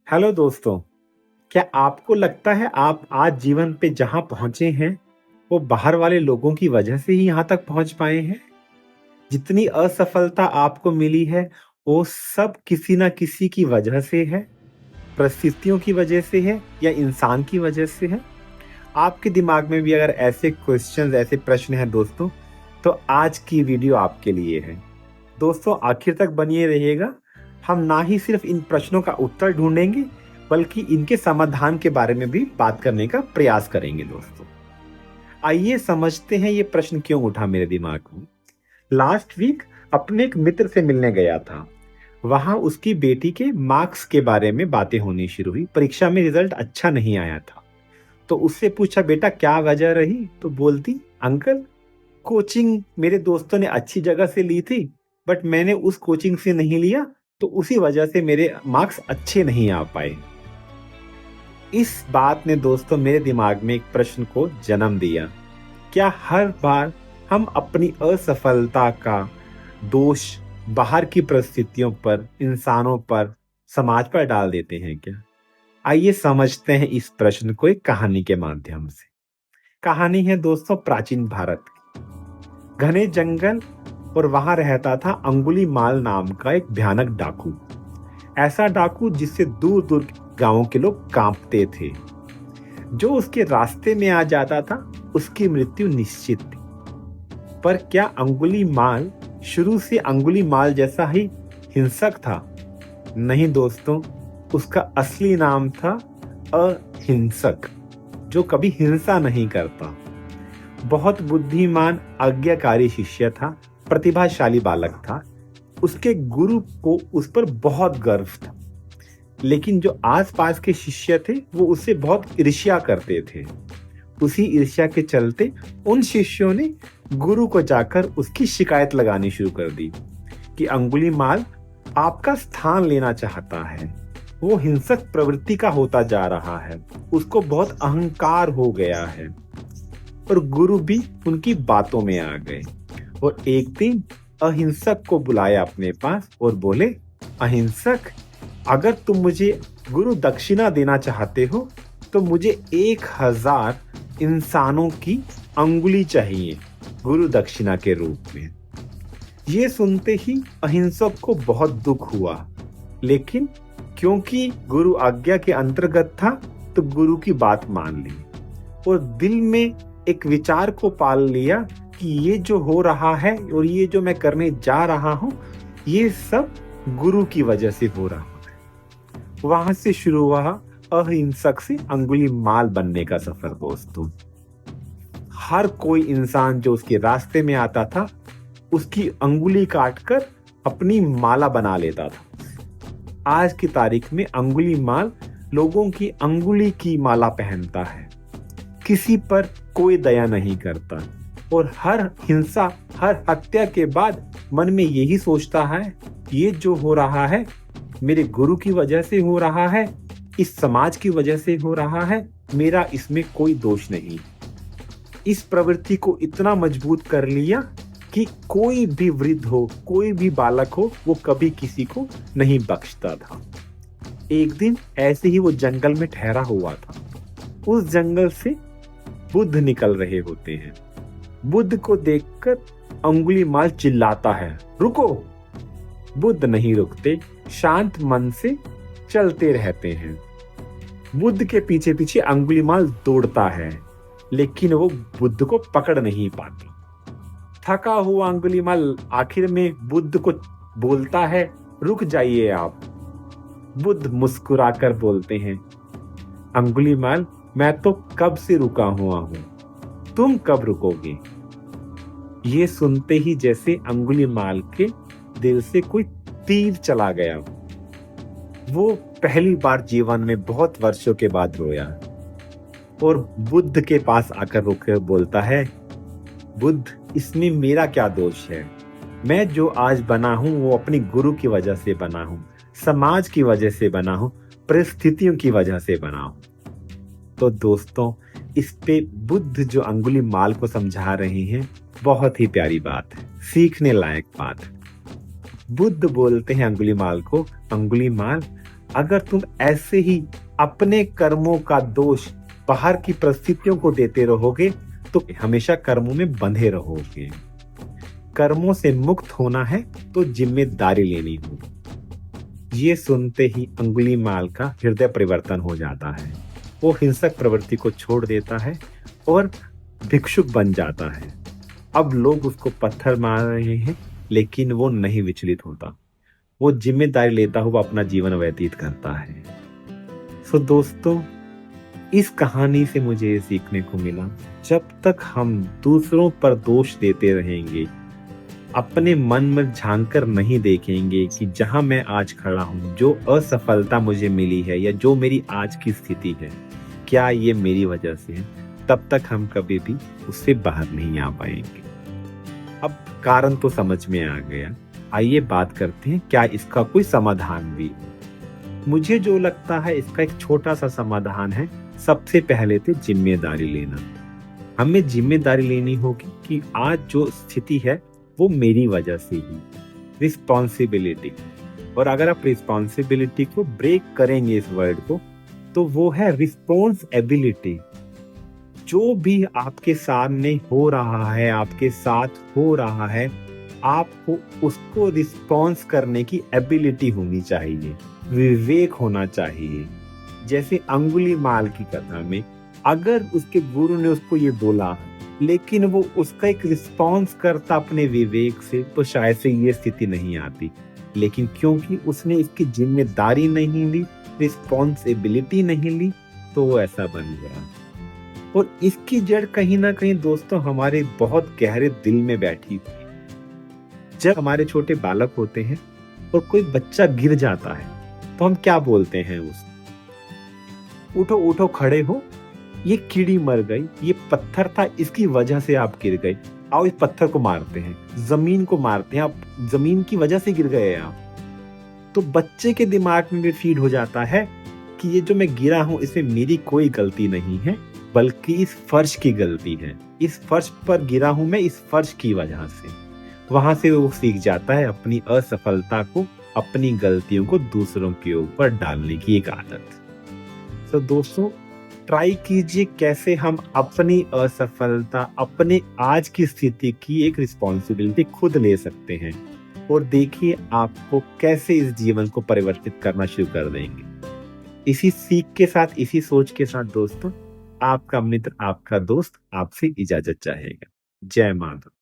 Hello दोस्तों, क्या आपको लगता है आप आज जीवन पे जहाँ पहुँचे हैं, वो बाहर वाले लोगों की वजह से ही यहाँ तक पहुँच पाए हैं? जितनी असफलता आपको मिली है, वो सब किसी न किसी की वजह से है, परिस्थितियों की वजह से है या इंसान की वजह से है? आपके दिमाग में भी अगर ऐसे क्वेश्चंस, ऐसे प्रश्न हैं दोस्तों, तो आज की वीडियो आपके लिए है। दोस्तों आखिर तक बनिए रहिएगा। हम ना ही सिर्फ इन प्रश्नों का उत्तर ढूंढेंगे, बल्कि इनके समाधान के बारे में भी बात करने का प्रयास करेंगे दोस्तों। आइए समझते हैं ये प्रश्न क्यों उठा मेरे दिमाग में। लास्ट वीक अपने एक मित्र से मिलने गया था। वहां उसकी बेटी के मार्क्स के बारे में बातें होनी शुरू हुई। परीक्षा में रिजल्ट अच्छा नहीं आया था, तो उससे पूछा, बेटा क्या वजह रही? तो बोलती, अंकल कोचिंग मेरे दोस्तों ने अच्छी जगह से ली थी, बट मैंने उस कोचिंग से नहीं लिया, तो उसी वजह से मेरे मार्क्स अच्छे नहीं आ पाए। इस बात ने दोस्तों मेरे दिमाग में एक प्रश्न को जन्म दिया। क्या हर बार हम अपनी असफलता का दोष बाहर की परिस्थितियों पर, इंसानों पर, समाज पर डाल देते हैं क्या? आइए समझते हैं इस प्रश्न को एक कहानी के माध्यम से। कहानी है दोस्तों प्राचीन भारत की। घने जंगल और वहां रहता था अंगुलीमाल नाम का एक भयानक डाकू। ऐसा डाकू जिससे दूर दूर गांवों के लोग कांपते थे। जो उसके रास्ते में आ जाता था उसकी मृत्यु निश्चित थी। पर क्या अंगुलीमाल शुरू से अंगुलीमाल जैसा ही हिंसक था? नहीं दोस्तों, उसका असली नाम था अहिंसक, जो कभी हिंसा नहीं करता। बहुत बुद्धिमान, आज्ञाकारी शिष्य था, प्रतिभाशाली बालक था। उसके गुरु को उस पर बहुत गर्व था, लेकिन जो आसपास के शिष्य थे वो उससे बहुत ईर्ष्या करते थे। उसी ईर्ष्या के चलते उन शिष्यों ने गुरु को जाकर उसकी शिकायत लगानी शुरू कर दी कि अंगुलीमाल आपका स्थान लेना चाहता है, वो हिंसक प्रवृत्ति का होता जा रहा है, उसको बहुत अहंकार हो गया है। और गुरु भी उनकी बातों में आ गए और एक दिन अहिंसक को बुलाया अपने पास और बोले, अहिंसक, अगर तुम मुझे गुरु दक्षिणा देना चाहते हो तो मुझे 1000 इंसानों की अंगुली चाहिए गुरु दक्षिणा के रूप में। ये सुनते ही अहिंसक को बहुत दुख हुआ, लेकिन क्योंकि गुरु आज्ञा के अंतर्गत था तो गुरु की बात मान ली और दिल में एक विचार को पाल लिया कि ये जो हो रहा है और ये जो मैं करने जा रहा हूं, ये सब गुरु की वजह से हो रहा है। वहां से शुरू हुआ अहिंसक से अंगुलीमाल बनने का सफर दोस्तों। हर कोई इंसान जो उसके रास्ते में आता था उसकी अंगुली काटकर अपनी माला बना लेता था। आज की तारीख में अंगुलीमाल लोगों की अंगुली की माला पहनता है, किसी पर कोई दया नहीं करता और हर हिंसा, हर हत्या के बाद मन में यही सोचता है, ये जो हो रहा है मेरे गुरु की वजह से हो रहा है, इस समाज की वजह से हो रहा है, मेरा इसमें कोई दोष नहीं। इस प्रवृत्ति को इतना मजबूत कर लिया कि कोई भी वृद्ध हो, कोई भी बालक हो, वो कभी किसी को नहीं बख्शता था। एक दिन ऐसे ही वो जंगल में ठहरा हुआ था। उस जंगल से बुद्ध निकल रहे होते हैं। बुद्ध को देखकर अंगुलीमाल चिल्लाता है, रुको! बुद्ध नहीं रुकते, शांत मन से चलते रहते हैं। बुद्ध के पीछे पीछे अंगुलीमाल दौड़ता है, लेकिन वो बुद्ध को पकड़ नहीं पाती। थका हुआ अंगुलीमाल आखिर में बुद्ध को बोलता है, रुक जाइए आप। बुद्ध मुस्कुराकर बोलते हैं, अंगुलीमाल, मैं तो कब से रुका हुआ हूं, तुम कब रुकोगे? ये सुनते ही जैसे अंगुलीमाल के दिल से कोई तीर चला गया। वो पहली बार जीवन में बहुत वर्षों के बाद रोया और बुद्ध के पास आकर रुकर बोलता है, बुद्ध, इसमें मेरा क्या दोष है? मैं जो आज बना हूं वो अपनी गुरु की वजह से बना हूं, समाज की वजह से बना हूं, परिस्थितियों की वजह से बना हूं। तो दोस्तों, इस पे बुद्ध जो अंगुलीमाल को समझा रहे हैं, बहुत ही प्यारी बात है, सीखने लायक बात है। बुद्ध बोलते हैं अंगुलीमाल को, अंगुलीमाल, अगर तुम ऐसे ही अपने कर्मों का दोष बाहर की परिस्थितियों को देते रहोगे तो हमेशा कर्मों में बंधे रहोगे। कर्मों से मुक्त होना है तो जिम्मेदारी लेनी होगी। ये सुनते ही अंगुलीमाल का हृदय परिवर्तन हो जाता है। वो हिंसक प्रवृत्ति को छोड़ देता है और भिक्षुक बन जाता है। अब लोग उसको पत्थर मार रहे हैं लेकिन वो नहीं विचलित होता। वो जिम्मेदारी लेता हुआ अपना जीवन व्यतीत करता है। सो दोस्तों, इस कहानी से मुझे ये सीखने को मिला, जब तक हम दूसरों पर दोष देते रहेंगे, अपने मन में झांक कर नहीं देखेंगे कि जहां मैं आज खड़ा हूं, जो असफलता मुझे मिली है या जो मेरी आज की स्थिति है, क्या ये मेरी वजह से है, तब तक हम कभी भी उससे बाहर नहीं आ पाएंगे। अब कारण तो समझ में आ गया, आइए बात करते हैं क्या इसका कोई समाधान भी। मुझे जो लगता है इसका एक छोटा सा समाधान है। सबसे पहले तो जिम्मेदारी लेना। हमें जिम्मेदारी लेनी होगी कि आज जो स्थिति है वो मेरी वजह से ही। रिस्पॉन्सिबिलिटी। और अगर आप रिस्पॉन्सिबिलिटी को ब्रेक करेंगे इस वर्ड को, तो वो है रिस्पॉन्सिबिलिटी। जो भी आपके सामने हो रहा है, आपके साथ हो रहा है, आपको उसको रिस्पॉन्स करने की एबिलिटी होनी चाहिए, विवेक होना चाहिए। जैसे अंगुलीमाल की कथा में, अगर उसके गुरु ने उसको ये बोला लेकिन वो उसका एक रिस्पॉन्स करता अपने विवेक से, तो शायद से ये स्थिति नहीं आती। लेकिन क्योंकि उसने इसकी जिम्मेदारी नहीं ली, रिस्पॉन्सिबिलिटी नहीं ली, तो वो ऐसा बन गया। और इसकी जड़ कहीं ना कहीं दोस्तों हमारे बहुत गहरे दिल में बैठी हुई है। जब हमारे छोटे बालक होते हैं और कोई बच्चा गिर जाता है तो हम क्या बोलते हैं उसे? उठो उठो, खड़े हो, ये कीड़ी मर गई, ये पत्थर था, इसकी वजह से आप गिर गए, आओ इस पत्थर को मारते हैं, जमीन को मारते हैं, आप जमीन की वजह से गिर गए आप। तो बच्चे के दिमाग में भी फीड हो जाता है कि ये जो मैं गिरा हूं इसमें मेरी कोई गलती नहीं है, बल्कि इस फर्श की गलती है। इस फर्श पर गिरा हूं मैं इस फर्श की वजह से। वहां से वो सीख जाता है अपनी असफलता को, अपनी गलतियों को दूसरों के ऊपर डालने की एक आदत। तो दोस्तों, ट्राई कीजिए कैसे हम अपनी असफलता, अपने आज की स्थिति की एक रिस्पॉन्सिबिलिटी खुद ले सकते हैं, और देखिए आपको कैसे इस जीवन को परिवर्तित करना शुरू कर देंगे। इसी सीख के साथ, इसी सोच के साथ दोस्तों, आपका मित्र, आपका दोस्त आपसे इजाजत चाहेगा। जय माधव।